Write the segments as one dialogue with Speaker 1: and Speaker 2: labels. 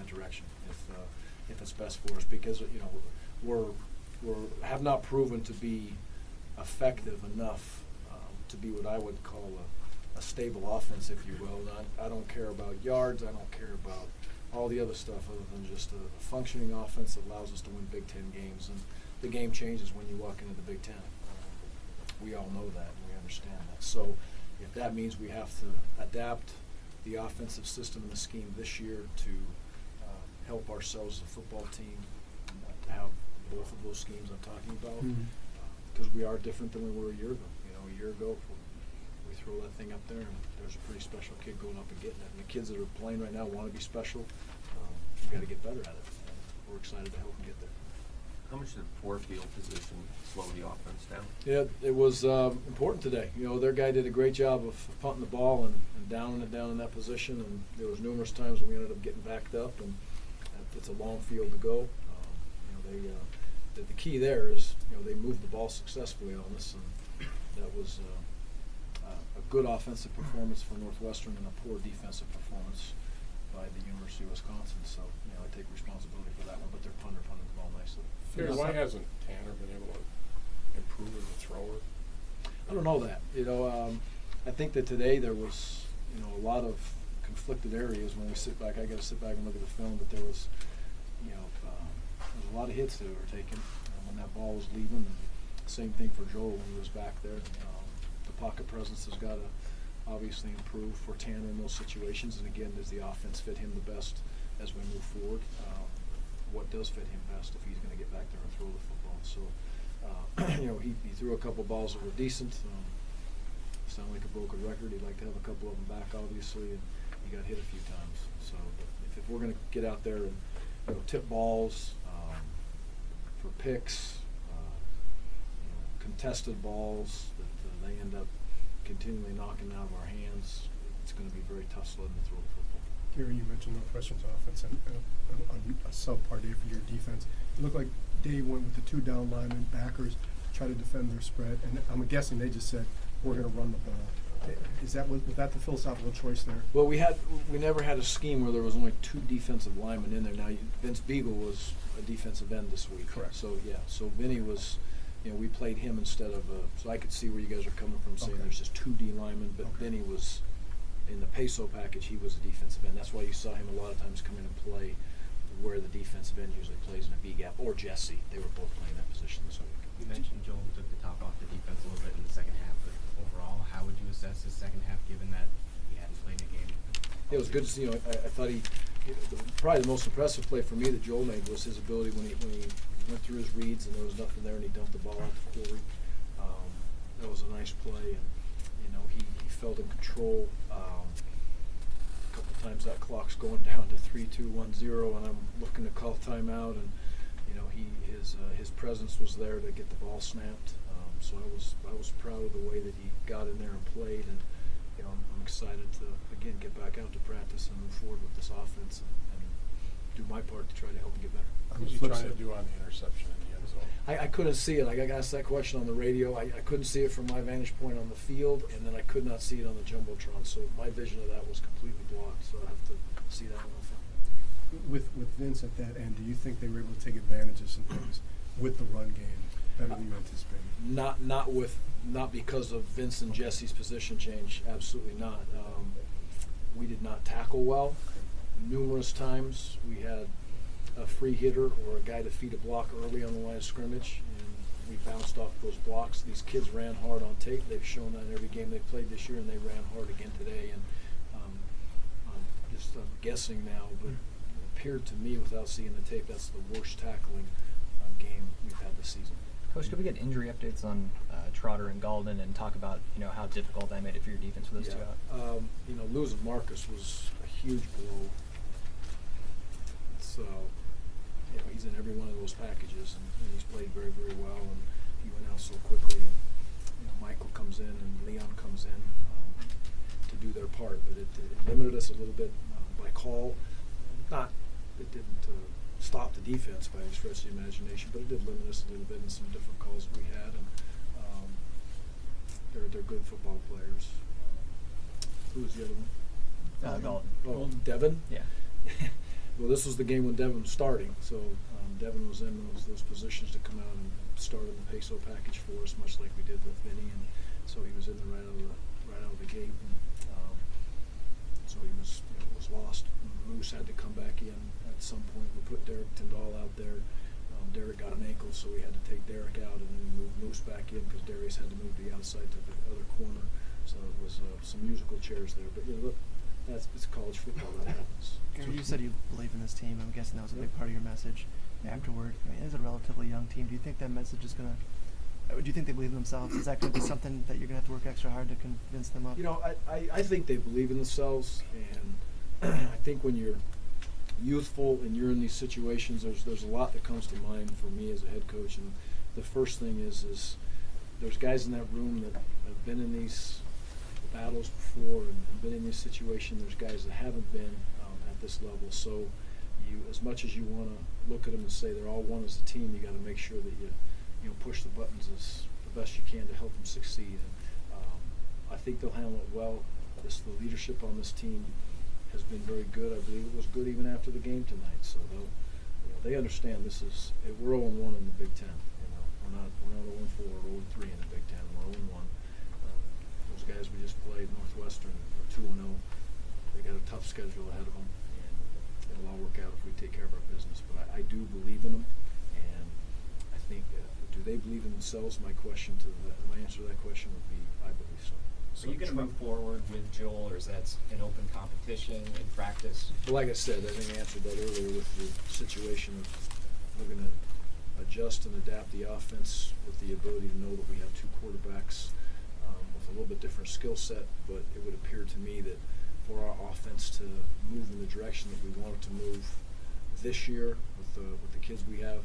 Speaker 1: that direction if it's best for us, because we have not proven to be effective enough to be what I would call a stable offense, if you will. I don't care about yards. I don't care about all the other stuff other than just a functioning offense that allows us to win Big Ten games. And the game changes when you walk into the Big Ten. We all know that, and we understand that. So if that means we have to adapt the offensive system and the scheme this year to help ourselves as a football team, to have both of those schemes I'm talking about, because we are different than we were a year ago. A year ago, we throw that thing up there, and there's a pretty special kid going up and getting it. And the kids that are playing right now want to be special. We've got to get better at it. We're excited to help them get there.
Speaker 2: How much did poor field position slow the offense down?
Speaker 1: Yeah, it was important today. Their guy did a great job of punting the ball and downing it down in that position. And there was numerous times when we ended up getting backed up, and it's a long field to go. The key there is they moved the ball successfully on us, and that was a good offensive performance for Northwestern and a poor defensive performance by the University of Wisconsin. So I take responsibility for that one, but their punter punted the ball nicely.
Speaker 3: Gary, why hasn't Tanner been able to improve as a thrower?
Speaker 1: I don't know that. I think that today there was a lot of conflicted areas when we sit back. I got to sit back and look at the film, but there was a lot of hits that were taken when that ball was leaving. And same thing for Joel when he was back there. The pocket presence has got to obviously improve for Tanner in those situations. And again, does the offense fit him the best as we move forward? What does fit him best if he's going to get back there and throw the football? So, he threw a couple balls that were decent. Sound like a broken record. He'd like to have a couple of them back, obviously, and he got hit a few times. So, if we're going to get out there and tip balls for picks, contested balls that they end up continually knocking out of our hands, it's going to be very tough sledding to throw the football.
Speaker 4: Gary, you mentioned Northwestern's offense and a subpar day for your defense. It looked like Dave went with the two down linemen, backers, try to defend their spread, and I'm guessing they just said, we're going to run the ball. Was that the philosophical choice there?
Speaker 1: Well, we never had a scheme where there was only two defensive linemen in there. Now, Vince Beagle was a defensive end this week.
Speaker 4: Correct.
Speaker 1: So Vinny was, we played him instead of so I could see where you guys are coming from saying there's just two D linemen, but Vinny was, in the Peso package, he was a defensive end. That's why you saw him a lot of times come in and play where the defensive end usually plays in a B gap, or Jesse. They were both playing that position this week.
Speaker 5: You mentioned Joel took the top off the defense a little bit in the second half, but overall, how would you assess his second half given that he hadn't played a game?
Speaker 1: It was good to see. I thought probably the most impressive play for me that Joel made was his ability when he went through his reads and there was nothing there and he dumped the ball out to Corey. That was a nice play, and he felt in control. A couple of times that clock's going down to 3-2-1-0, and I'm looking to call timeout, and his presence was there to get the ball snapped. So I was proud of the way that he got in there and played, and I'm excited to again get back out to practice and move forward with this offense and do my part to try to help him get better.
Speaker 3: What was he trying to do on the interception in the end zone?
Speaker 1: I couldn't see it. I got asked that question on the radio. I couldn't see it from my vantage point on the field, and then I could not see it on the Jumbotron. So my vision of that was completely blocked. So I have to see that on the film.
Speaker 4: With Vince at that end, do you think they were able to take advantage of some things with the run game better than you anticipated?
Speaker 1: Not because of Vince and Jesse's position change. Absolutely not. We did not tackle well. Numerous times we had a free hitter or a guy to feed a block early on the line of scrimmage, and we bounced off those blocks. These kids ran hard on tape. They've shown that in every game they've played this year, and they ran hard again today. And I'm guessing now, but it appeared to me without seeing the tape that's the worst tackling game we've had this season.
Speaker 6: Coach, could we get injury updates on Trotter and Galden and talk about how difficult that made it for your defense with those two out?
Speaker 1: Losing Marcus was a huge blow. So he's in every one of those packages, and he's played very, very well, and he went out so quickly. And Michael comes in and Leon comes in to do their part, but it limited us a little bit by call. It didn't stop the defense by any stretch of the imagination, but it did limit us a little bit in some different calls that we had, and they're good football players. Who was the other one?
Speaker 6: Galden.
Speaker 1: Oh, Devin?
Speaker 6: Yeah.
Speaker 1: Well, this was the game when Devin was starting, so Devin was in those positions to come out and start in the peso package for us, much like we did with Vinny, and so he was in there right out of the gate. And, so he was lost. Moose had to come back in at some point. We put Derek Tyndall out there. Derek got an ankle, so we had to take Derek out and then move Moose back in because Darius had to move the outside to the other corner. So it was some musical chairs there. But look, it's college football. That happens.
Speaker 7: Gary, you said you believe in this team. I'm guessing that was a big part of your message afterward. I mean, it is a relatively young team. Do you think that message is going to, do you think they believe in themselves? Is that going to be something that you're going to have to work extra hard to convince them of?
Speaker 1: I think they believe in themselves, and I think when you're youthful and you're in these situations, there's a lot that comes to mind for me as a head coach. And the first thing is there's guys in that room that have been in these battles before and been in this situation. There's guys that haven't been at this level. So you, as much as you want to look at them and say they're all one as a team, you got to make sure that you push the buttons as the best you can to help them succeed. And I think they'll handle it well. The leadership on this team has been very good. I believe it was good even after the game tonight. So they understand this is we're 0-1 in the Big Ten. We're not 0-4 or 0-3 in the Big Ten. We're 0-1. Those guys we just played, Northwestern, are 2-0. They got a tough schedule ahead of them, and it'll all work out if we take care of our business. But I do believe in them, and I think do they believe in themselves? My answer to that question would be I believe so.
Speaker 8: Are you going to move forward with Joel, or is that an open competition in practice?
Speaker 1: Well, like I said, I think I answered that earlier with the situation of we're going to adjust and adapt the offense with the ability to know that we have two quarterbacks with a little bit different skill set, but it would appear to me that for our offense to move in the direction that we want it to move this year with the kids we have,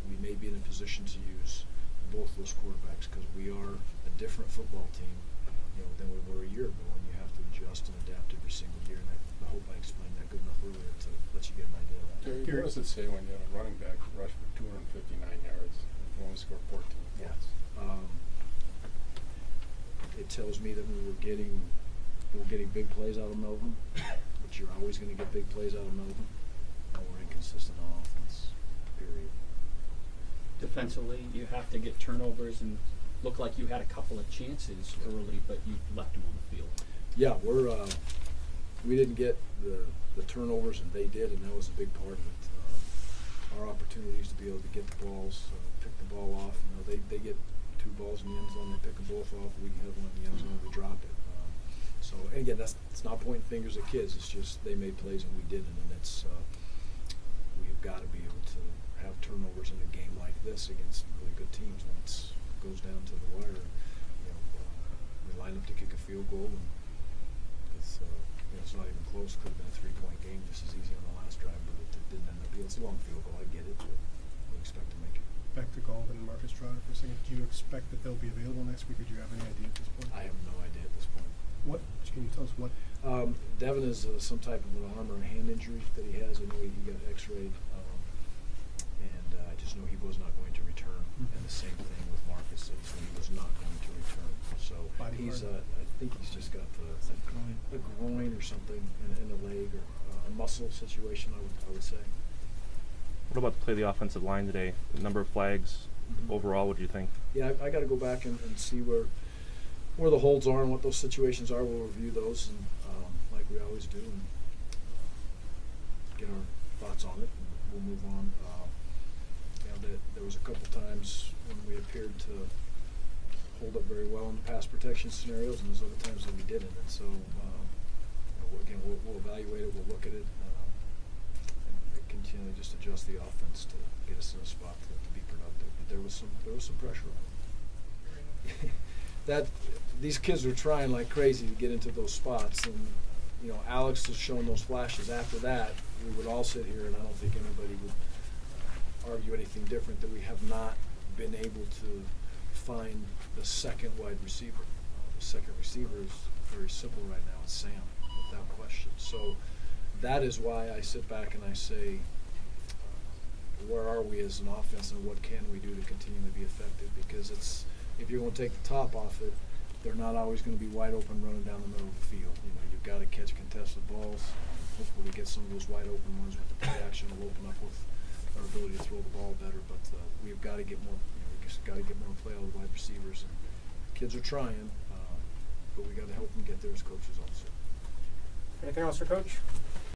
Speaker 1: we may be in a position to use both those quarterbacks because we are a different football team than we were a year ago, and you have to adjust and adapt every single year. And I hope I explained that good enough earlier to let you get an idea of that.
Speaker 3: Gary, what does it say when you have a running back who rushed for 259 yards and only scored 14 points?
Speaker 1: It tells me that we're getting big plays out of Melvin, but you're always going to get big plays out of Melvin, and we're inconsistent on offense, period.
Speaker 9: Defensively, you have to get turnovers and look like you had a couple of chances early, but you left them on the field.
Speaker 1: Yeah, we didn't get the turnovers, and they did, and that was a big part of it. Our opportunities to be able to get the balls, pick the ball off. They get two balls in the end zone, they pick them both off. We have one in the end zone, we drop it. So, and again, it's not pointing fingers at kids. It's just they made plays and we didn't, and we've got to be able to have turnovers in a game like this against really good teams when it goes down to the wire. We line up to kick a field goal, and it's not even close. Could have been a 3-point game just as easy on the last drive, but it didn't end up being. It's a long field goal. I get it, but we expect to make it.
Speaker 4: Back to Galvin and Marcus Trotter for a second. Do you expect that they'll be available next week, or do you have any idea at this point?
Speaker 1: I have no idea at this point.
Speaker 4: What can you tell us? What?
Speaker 1: Devin is some type of an arm or a hand injury that he has. I know he got X-rayed, and I just know he was not going to return. And the same thing with Marcus, he was not going to return. So he's, I think he's just got the groin or something in the leg or a muscle situation. I would say.
Speaker 10: What about the play of the offensive line today? The number of flags overall, what do you think?
Speaker 1: Yeah, I got to go back and see where the holds are and what those situations are. We'll review those and like we always do, and get our thoughts on it, and we'll move on. There was a couple times when we appeared to hold up very well in the pass protection scenarios, and there's other times that we didn't. And so, again, we'll evaluate it. We'll look at it. And continually just adjust the offense to get us in a spot to be productive. But there was some pressure on it. These kids were trying like crazy to get into those spots, and Alex has shown those flashes. After that, we would all sit here, and I don't think anybody would argue anything different, that we have not been able to find the second wide receiver. The second receiver is very simple right now. It's Sam, without question. So that is why I sit back and I say, where are we as an offense, and what can we do to continue to be effective? Because if you're going to take the top off it, they're not always going to be wide open running down the middle of the field. You've got to catch contested balls. Hopefully we get some of those wide open ones with the play throw the ball better, but we've got to get more. We just got to get more play out of the wide receivers. And kids are trying, but we got to help them get there as coaches also.
Speaker 11: Anything else for Coach?